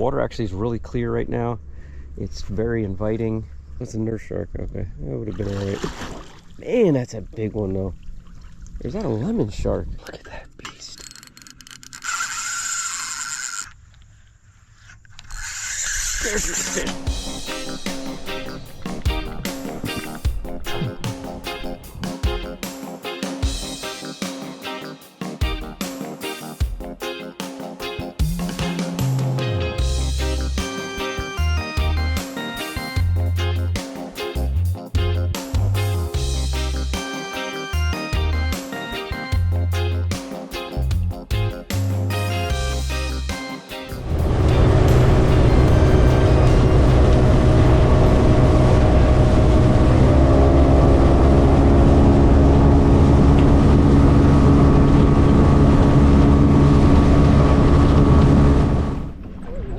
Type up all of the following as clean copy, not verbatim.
Water actually is really clear right now. It's very inviting. That's a nurse shark. Okay, that would have been all right. Man, that's a big one though. Is that a lemon shark? Look at that beast. There's this fish.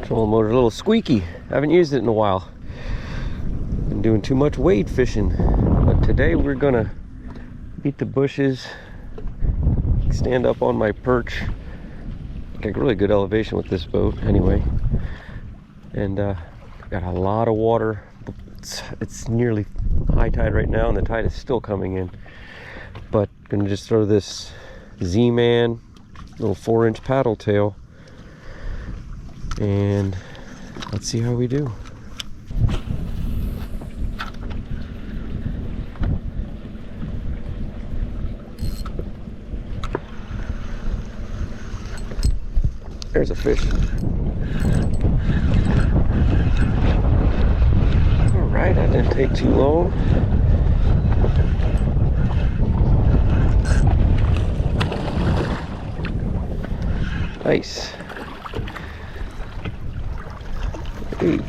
Trolling motor's a little squeaky. I haven't used it in a while. Been doing too much wade fishing. But today we're gonna beat the bushes, stand up on my perch. Got really good elevation with this boat anyway. And got a lot of water. It's nearly high tide right now and the tide is still coming in. But gonna just throw this Z-Man little 4-inch paddle tail. And let's see how we do. There's a fish. All right, that didn't take too long. Nice. Hey.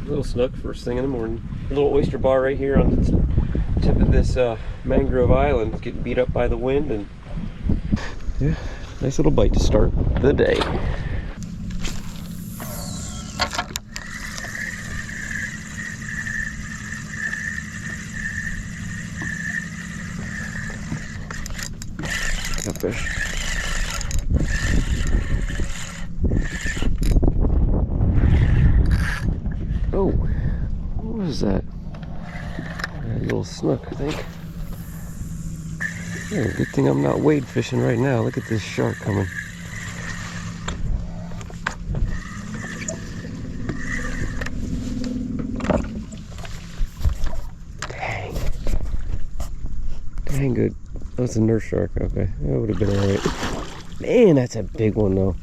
Little snook first thing in the morning. A little oyster bar right here on the tip of this mangrove island. Getting beat up by the wind, and yeah, nice little bite to start the day. Got fish. Oh, what was that? A little snook, I think. Yeah, good thing I'm not wade fishing right now. Look at this shark coming. Dang. Dang good. That's a nurse shark. Okay, that would have been all right. Man, that's a big one though.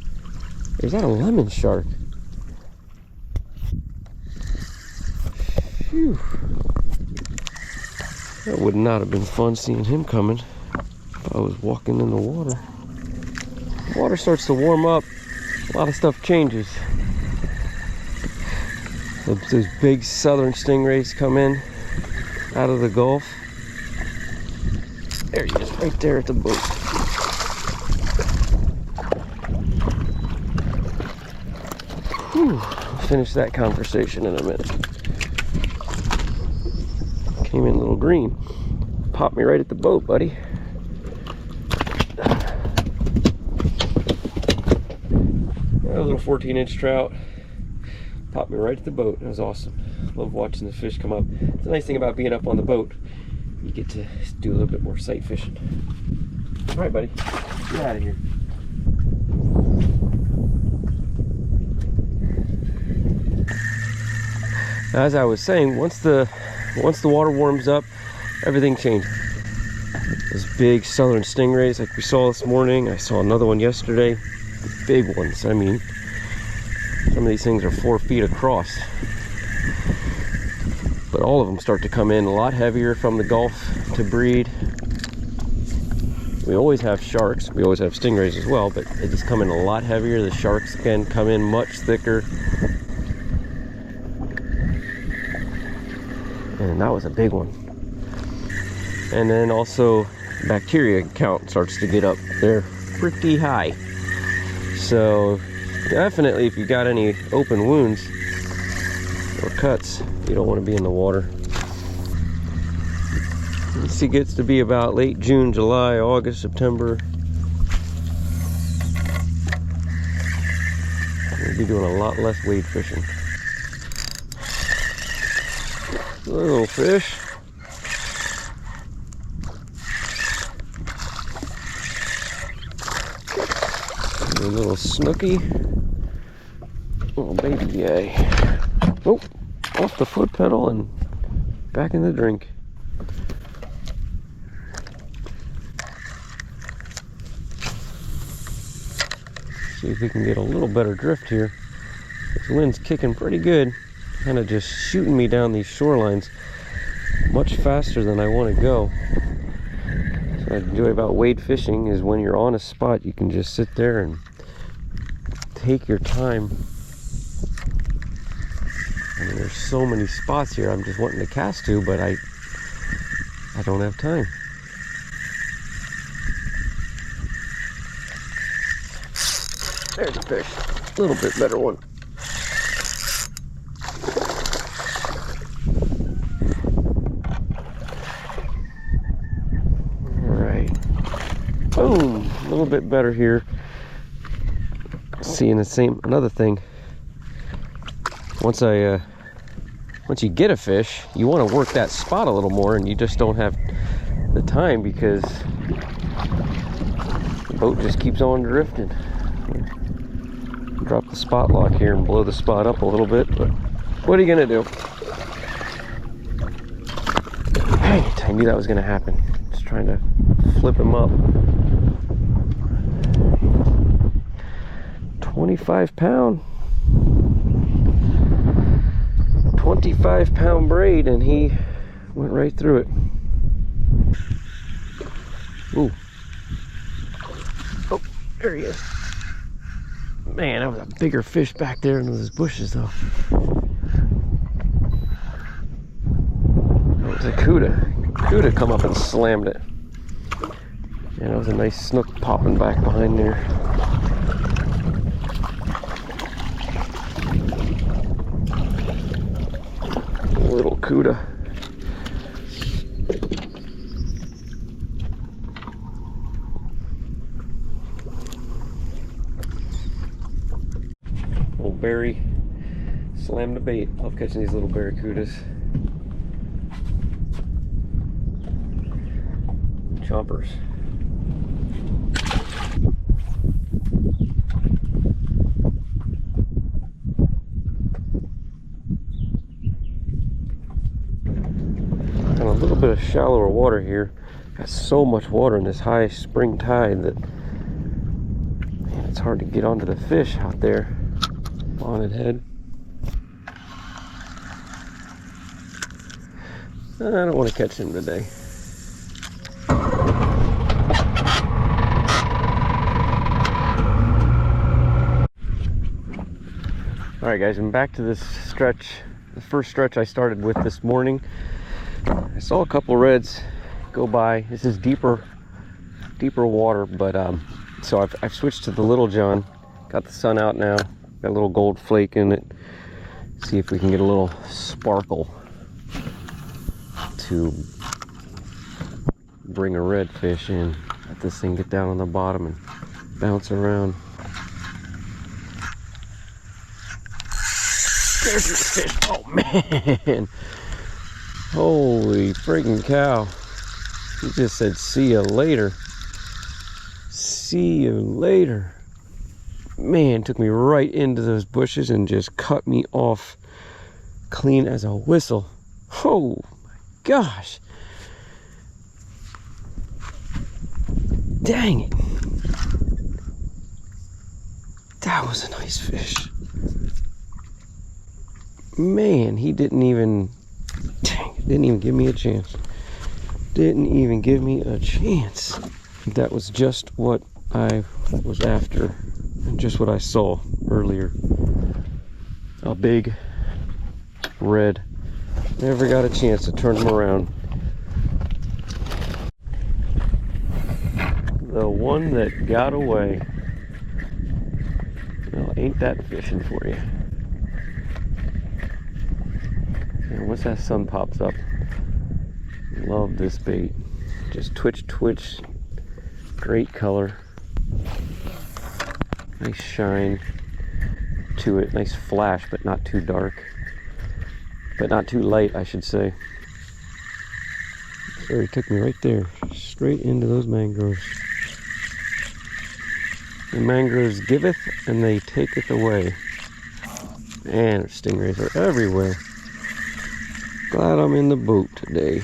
Is that a lemon shark? Phew. That would not have been fun seeing him coming if I was walking in the water. The water starts to warm up, a lot of stuff changes. Those big southern stingrays come in out of the Gulf. There he is, right there at the boat. Whew. I'll finish that conversation in a minute. Came in a little green. Popped me right at the boat, buddy. A little 14-inch trout. Popped me right at the boat. It was awesome. Love watching the fish come up. It's a nice thing about being up on the boat. You get to do a little bit more sight fishing. All right, buddy. Get out of here. As I was saying, once the water warms up, everything changes. Those big southern stingrays like we saw this morning. I saw another one yesterday. Big ones. I mean, some of these things are 4 feet across. But all of them start to come in a lot heavier from the Gulf to breed. We always have sharks. We always have stingrays as well, but they just come in a lot heavier. The sharks can come in much thicker. And that was a big one. And then also bacteria count starts to get up there pretty high. So Definitely if you got any open wounds or cuts, you don't want to be in the water. Once it gets to be about late June, July, August, September, we'll be doing a lot less wade fishing. Little fish. A little snooky. Oh baby, yay. Oh, off the foot pedal and back in the drink. See if we can get a little better drift here. This wind's kicking pretty good. Kind of just shooting me down these shorelines much faster than I want to go. So what I enjoy about wade fishing is when you're on a spot, you can just sit there and take your time. I mean, there's so many spots here I'm just wanting to cast to, but I don't have time. There's a fish. A little bit better one. Alright. Boom! A little bit better here. Seeing the same, another thing. Once you get a fish, you want to work that spot a little more, and you just don't have the time because the boat just keeps on drifting. Drop the spot lock here and blow the spot up a little bit, but what are you gonna do? Dang it, I knew that was gonna happen. Just trying to flip him up. 25 pound braid, and he went right through it. Ooh. Oh, there he is. Man, that was a bigger fish back there in those bushes, though. That was a cuda. Cuda come up and slammed it. Yeah, that was a nice snook popping back behind there. Little cuda. Old Barry slammed the bait. Love catching these little barracudas. Chompers. And a little bit of shallower water here. Got so much water in this high spring tide that, man, it's hard to get onto the fish out there. Bonnet head. I don't want to catch him today. Alright guys, I'm back to this stretch, the first stretch I started with this morning. I saw a couple reds go by. This is deeper water, but so I've switched to the Little John. Got the sun out now. Got a little gold flake in it. See if we can get a little sparkle to bring a redfish in. Let this thing get down on the bottom and bounce around. There's your fish. Oh man. Holy freaking cow. He just said, see you later. See you later. Man, took me right into those bushes and just cut me off clean as a whistle. Oh my gosh. Dang it. That was a nice fish. Man, he didn't even give me a chance. Didn't even give me a chance. That was just what I was after. And just what I saw earlier. A big red. Never got a chance to turn him around. The one that got away. Well, ain't that fishing for you. And once that sun pops up, love this bait. Just twitch, twitch. Great color. Nice shine to it. Nice flash, but not too dark. But not too light, I should say. So he took me right there, straight into those mangroves. The mangroves giveth and they taketh away. And stingrays are everywhere. Glad I'm in the boat today.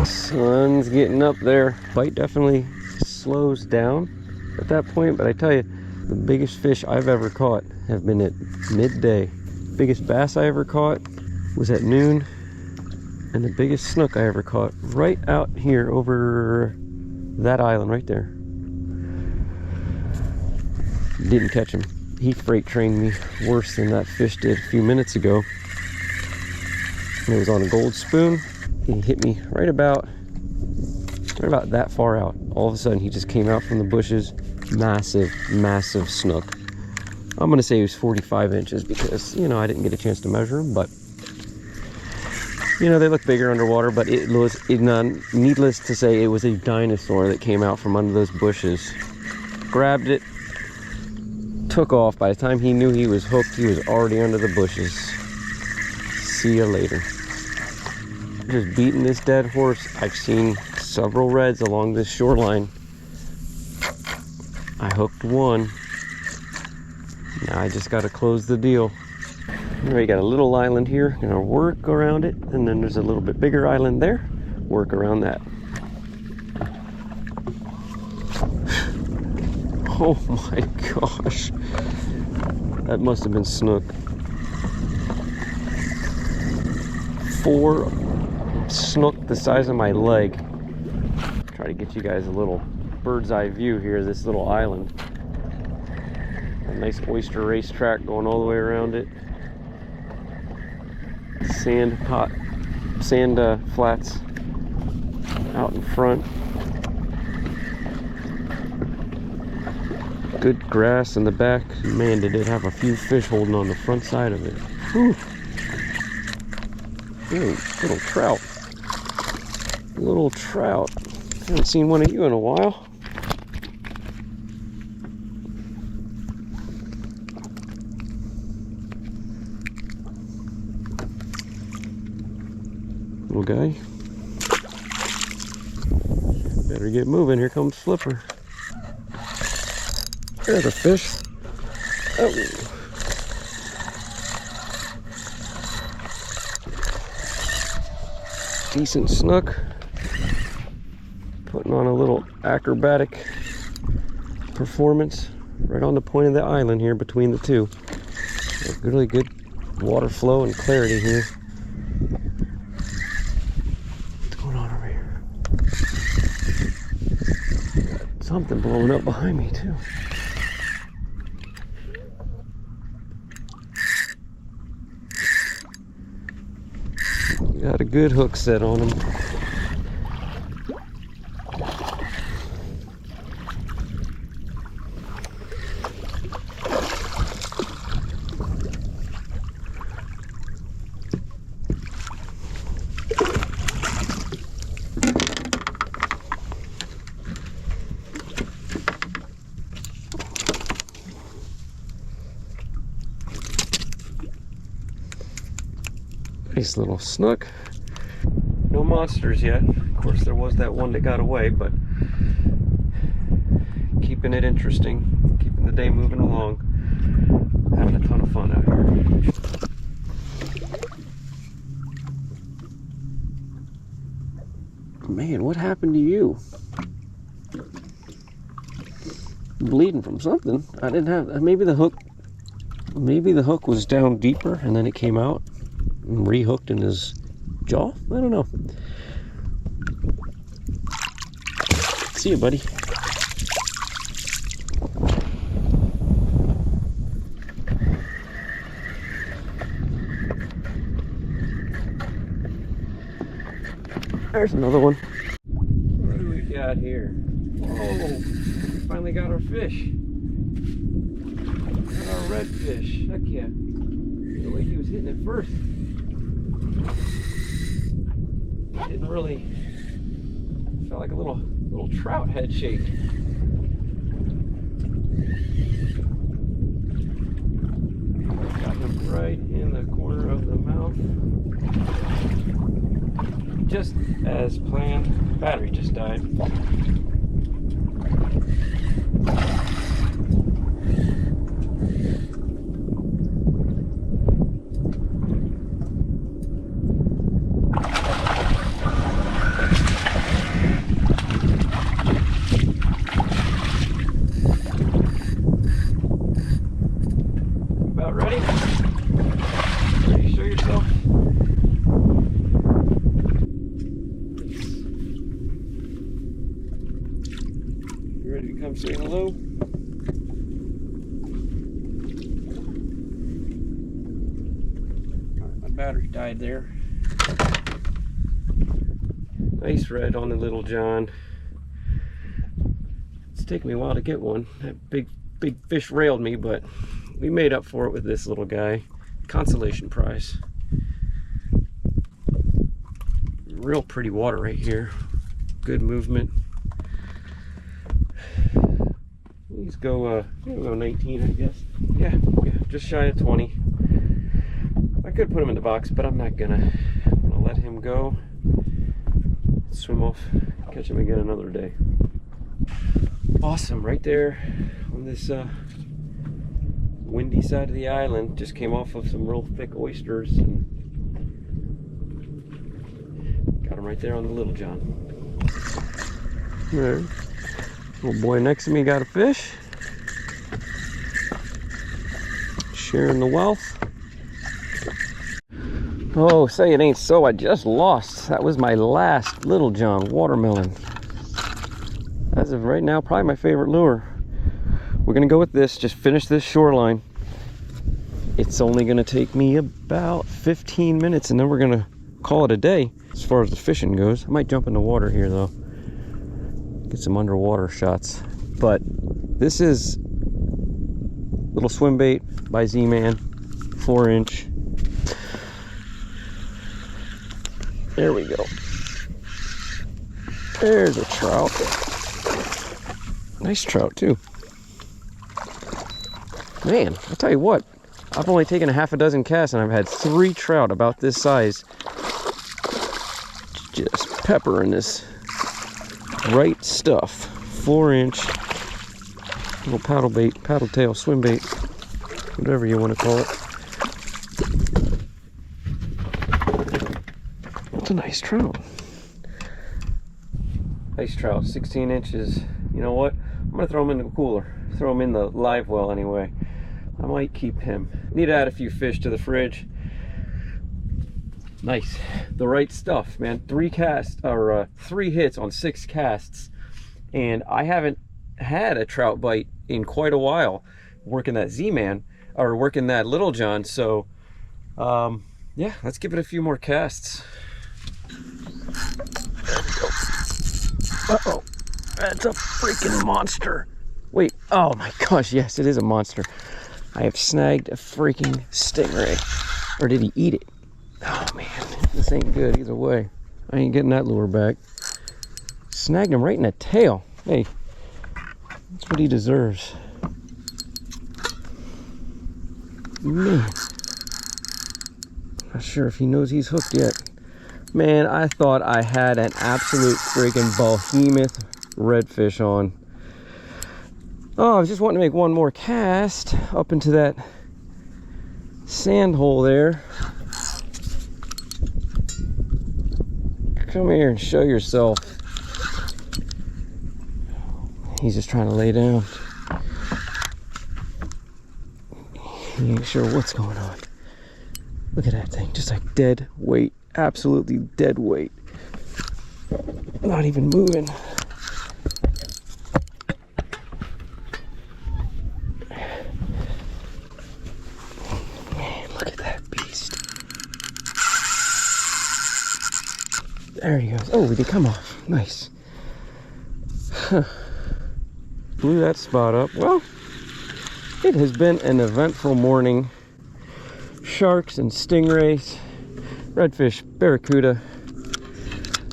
Sun's getting up there. Bite definitely slows down at that point, but I tell you, the biggest fish I've ever caught have been at midday. Biggest bass I ever caught was at noon, and the biggest snook I ever caught right out here over that island right there. Didn't catch him. He freight trained me worse than that fish did a few minutes ago. It was on a gold spoon. He hit me right about that far out. All of a sudden he just came out from the bushes. Massive, massive snook. I'm gonna say he was 45 inches because, you know, I didn't get a chance to measure him, but you know, they look bigger underwater. But it was, needless to say, it was a dinosaur that came out from under those bushes. Grabbed it, took off. By the time he knew he was hooked, he was already under the bushes. See you later. Just beating this dead horse. I've seen several reds along this shoreline. I hooked one. Now I just got to close the deal. We got a little island here. Gonna work around it, and then there's a little bit bigger island there. Work around that. Oh my gosh, that must have been snook. 4 snook the size of my leg. Try to get you guys a little bird's eye view here of this little island. A nice oyster racetrack going all the way around it. Sand flats out in front. Good grass in the back. Man, did it have a few fish holding on the front side of it. Whew. Ooh, little trout. Little trout. Haven't seen one of you in a while. Little guy. Better get moving. Here comes Flipper. There's a fish. Oh. Decent snook. Putting on a little acrobatic performance right on the point of the island here between the two. Really good water flow and clarity here. What's going on over here? Got something blowing up behind me too. Got a good hook set on him. Nice little snook. No monsters yet. Of course, there was that one that got away, but keeping it interesting, keeping the day moving along, having a ton of fun out here. Man, what happened to you? Bleeding from something. I didn't have, maybe the hook was down deeper and then it came out and rehooked in his jaw. I don't know. See you, buddy. There's another one. What do we got here? Oh, finally got our fish. Got our redfish. Heck yeah. The way he was hitting it first. Didn't really, felt like a little trout head shake. Got him right in the corner of the mouth. Just as planned. Battery just died. About ready? Ready to show yourself? You ready to come say hello? My battery died there. Nice red on the Little John. It's taken me a while to get one. That big fish railed me, but we made up for it with this little guy. Consolation prize. Real pretty water right here. Good movement. These go 19, I guess. Yeah, just shy of 20. I could put him in the box, but I'm not gonna. I'm gonna let him go. Swim off, catch him again another day. Awesome, right there on this windy side of the island. Just came off of some real thick oysters and got him right there on the Little John. There. Little boy next to me got a fish. Sharing the wealth. Oh, say it ain't so, I just lost. That was my last Little John watermelon. As of right now, probably my favorite lure. We're gonna go with this, just finish this shoreline. It's only gonna take me about 15 minutes and then we're gonna call it a day as far as the fishing goes. I might jump in the water here though. Get some underwater shots. But this is little swim bait by Z-Man, 4-inch. There we go. There's a trout. Nice trout too. Man, I'll tell you what, I've only taken a half a dozen casts and I've had 3 trout about this size. Just peppering this right stuff. 4-inch little paddle bait, paddle tail, swim bait, whatever you want to call it. It's a nice trout. Nice trout, 16 inches. You know what? I'm gonna throw him in the cooler. Throw him in the live well anyway. I might keep him. Need to add a few fish to the fridge. Nice. The right stuff, man. 3 hits on 6 casts. And I haven't had a trout bite in quite a while working that Z-Man, or working that Little John. So, yeah, let's give it a few more casts. There we go. Uh-oh. That's a freaking monster. Wait, oh my gosh, yes, it is a monster. I have snagged a freaking stingray. Or did he eat it? Oh man, this ain't good either way. I ain't getting that lure back. Snagged him right in the tail. Hey, that's what he deserves. Man, not sure if he knows he's hooked yet. Man, I thought I had an absolute freaking behemoth redfish on. Oh, I was just wanting to make one more cast up into that sand hole there. Come here and show yourself. He's just trying to lay down. He ain't sure what's going on. Look at that thing, just like dead weight. Absolutely dead weight. Not even moving. Man, look at that beast. There he goes. Oh, we did come off. Nice. Huh. Blew that spot up. Well, it has been an eventful morning. Sharks and stingrays, redfish, barracuda,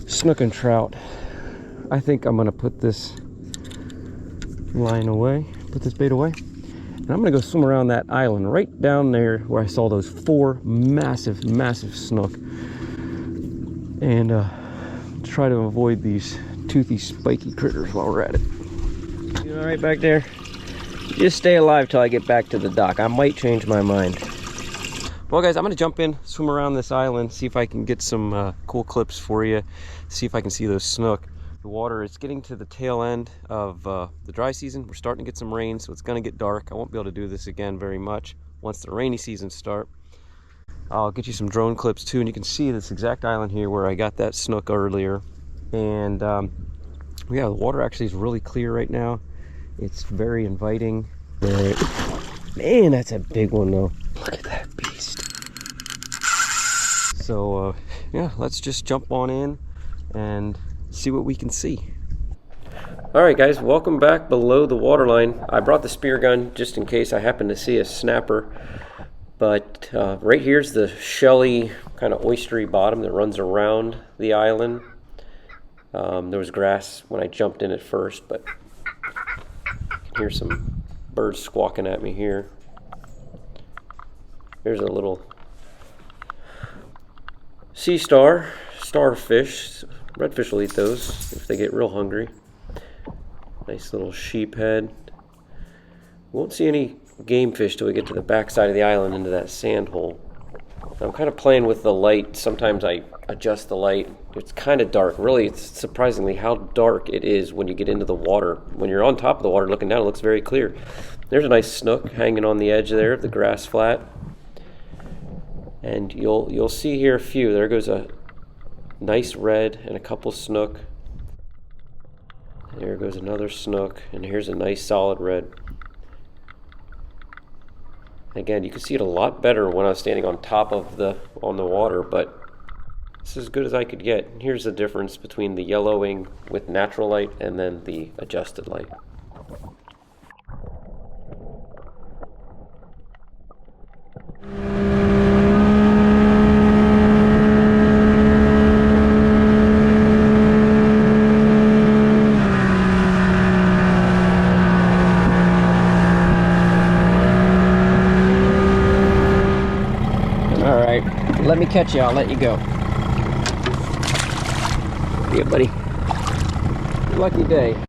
snook and trout. I think I'm gonna put this line away, put this bait away, and I'm gonna go swim around that island right down there where I saw those 4 massive snook, and try to avoid these toothy, spiky critters while we're at it. You all right back there? Just stay alive till I get back to the dock. I might change my mind. Well, guys, I'm gonna jump in, swim around this island, see if I can get some cool clips for you, see if I can see those snook. The water is getting to the tail end of the dry season. We're starting to get some rain, so it's gonna get dark. I won't be able to do this again very much once the rainy season starts. I'll get you some drone clips too, and you can see this exact island here where I got that snook earlier. And yeah, the water actually is really clear right now. It's very inviting. Man, that's a big one though. Look at that beast. So yeah, let's just jump on in and see what we can see. All right, guys, welcome back below the waterline. I brought the spear gun just in case I happen to see a snapper. But right here's the shelly, kind of oystery bottom that runs around the island. There was grass when I jumped in at first, but I can hear some birds squawking at me here. There's a little sea star, starfish. Redfish will eat those if they get real hungry. Nice little sheep head. Won't see any game fish till we get to the back side of the island into that sand hole. I'm kind of playing with the light. Sometimes I adjust the light. It's kind of dark. Really, it's surprisingly how dark it is when you get into the water. When you're on top of the water looking down, it looks very clear. There's a nice snook hanging on the edge there of the grass flat. And you'll see here a few. There goes a nice red and a couple snook. There goes another snook, and here's a nice solid red. Again, you can see it a lot better when I was standing on top of on the water, but it's as good as I could get. Here's the difference between the yellowing with natural light and then the adjusted light. Let me catch you, I'll let you go. Yeah, buddy. Lucky day.